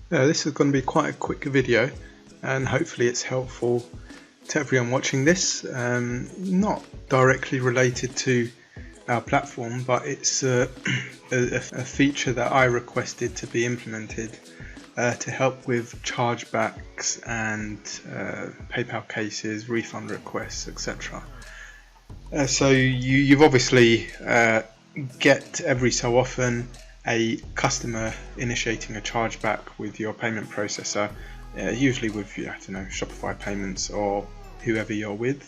This is going to be quite a quick video, and hopefully it's helpful to everyone watching this. Not directly related to our platform, but it's a feature that I requested to be implemented to help with chargebacks and PayPal cases, refund requests, etc. So you've obviously get every so often a customer initiating a chargeback with your payment processor, usually with Shopify payments or whoever you're with,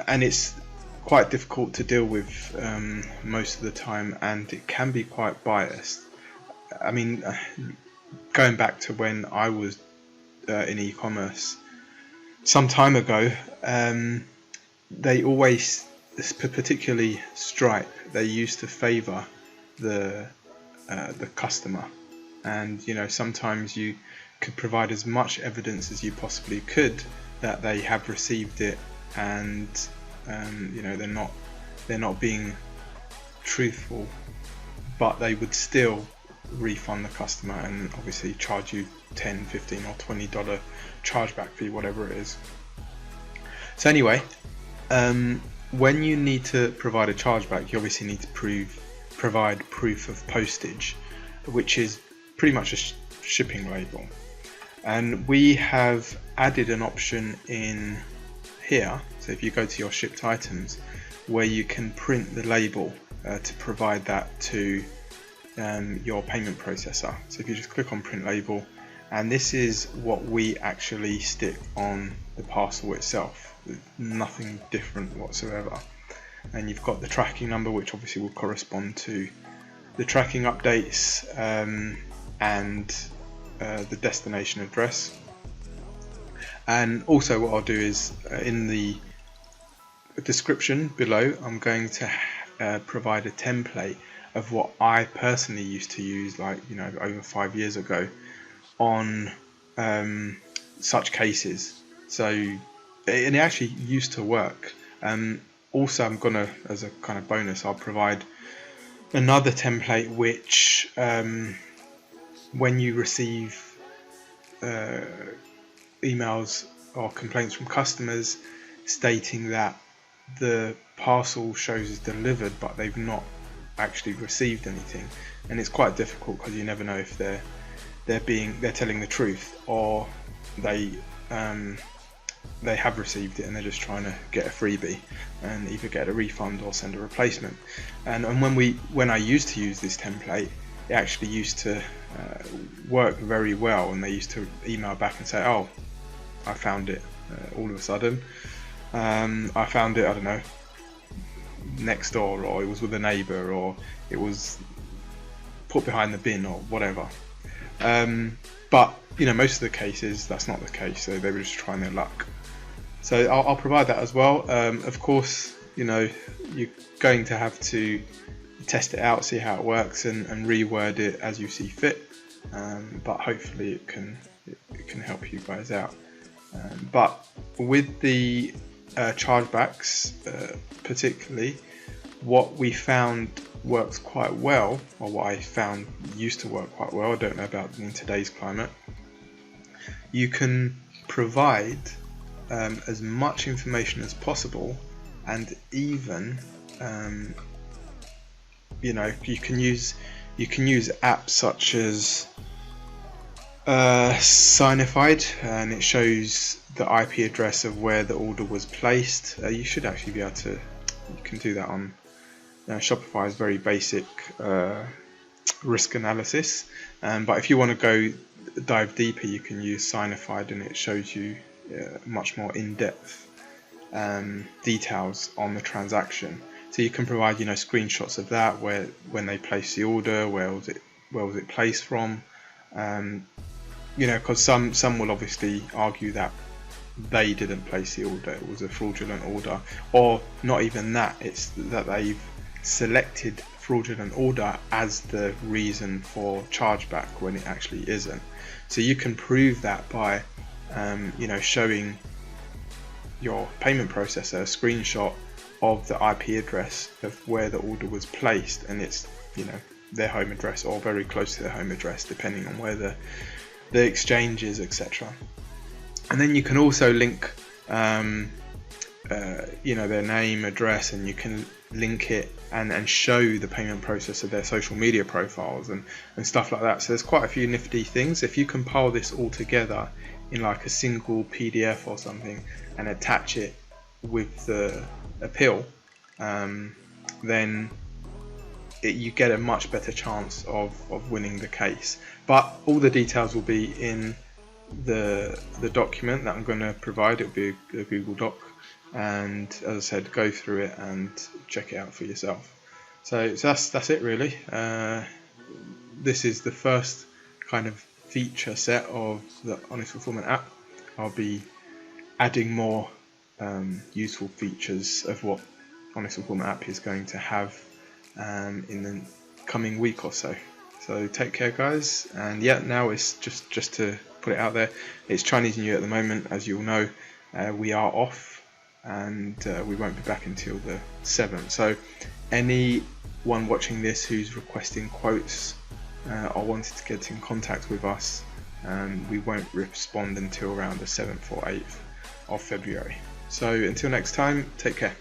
and it's quite difficult to deal with most of the time, and it can be quite biased. I mean, going back to when I was in e-commerce some time ago, they always, particularly Stripe, they used to favour the customer, and sometimes you could provide as much evidence as you possibly could that they have received it, and they're not being truthful, but they would still refund the customer and obviously charge you $10, $15 or $20 chargeback fee, whatever it is. So anyway, when you need to provide a chargeback, you obviously need to provide proof of postage, which is pretty much a shipping label. And we have added an option in here, so if you go to your shipped items, where you can print the label to provide that to your payment processor. So if you just click on print label, and this is what we actually stick on the parcel itself, nothing different whatsoever. And you've got the tracking number, which obviously will correspond to the tracking updates, and the destination address. And also what I'll do is in the description below, I'm going to provide a template of what I personally used to use, over 5 years ago, on such cases. So, and it actually used to work. Also, I'm gonna, as a kind of bonus, I'll provide another template which, when you receive emails or complaints from customers stating that the parcel shows as delivered but they've not actually received anything, and it's quite difficult because you never know if they're telling the truth, or they have received it and they're just trying to get a freebie and either get a refund or send a replacement. And when I used to use this template, it actually used to work very well, and they used to email back and say, oh, I found it all of a sudden. I found it, I don't know, next door, or it was with a neighbour, or it was put behind the bin, or whatever. But most of the cases that's not the case, so they were just trying their luck. So I'll provide that as well. Of course, you're going to have to test it out, see how it works, and reword it as you see fit. But hopefully it can help you guys out. But with the chargebacks, particularly, what we found works quite well, or what I found used to work quite well, I don't know about in today's climate, you can provide as much information as possible, and even you can use apps such as Signified, and it shows the IP address of where the order was placed. You should actually be able to, you can do that on Shopify's very basic risk analysis, but if you want to go dive deeper, you can use Signified, and it shows you much more in-depth details on the transaction. So you can provide screenshots of that, where when they place the order, where was it placed from, because some will obviously argue that they didn't place the order, it was a fraudulent order, or not even that, it's that they've selected fraudulent order as the reason for chargeback when it actually isn't. So you can prove that by showing your payment processor a screenshot of the IP address of where the order was placed, and it's their home address or very close to their home address, depending on where the the exchanges, etc. And then you can also link their name, address, and you can link it and show the payment process of their social media profiles and stuff like that. So there's quite a few nifty things. If you compile this all together in like a single PDF or something and attach it with the appeal, then you get a much better chance of winning the case. But all the details will be in the document that I'm going to provide. It'll be a Google Doc, and as I said, go through it and check it out for yourself. So that's it really. This is the first kind of feature set of the Honest FulPhilment app. I'll be adding more useful features of what Honest FulPhilment app is going to have in the coming week or so. So take care, guys. And yeah, now it's just to put it out there, it's Chinese New Year at the moment, as you all know. We are off, and we won't be back until the 7th. So anyone watching this who's requesting quotes or wanted to get in contact with us, we won't respond until around the 7th or 8th of February. So until next time, take care.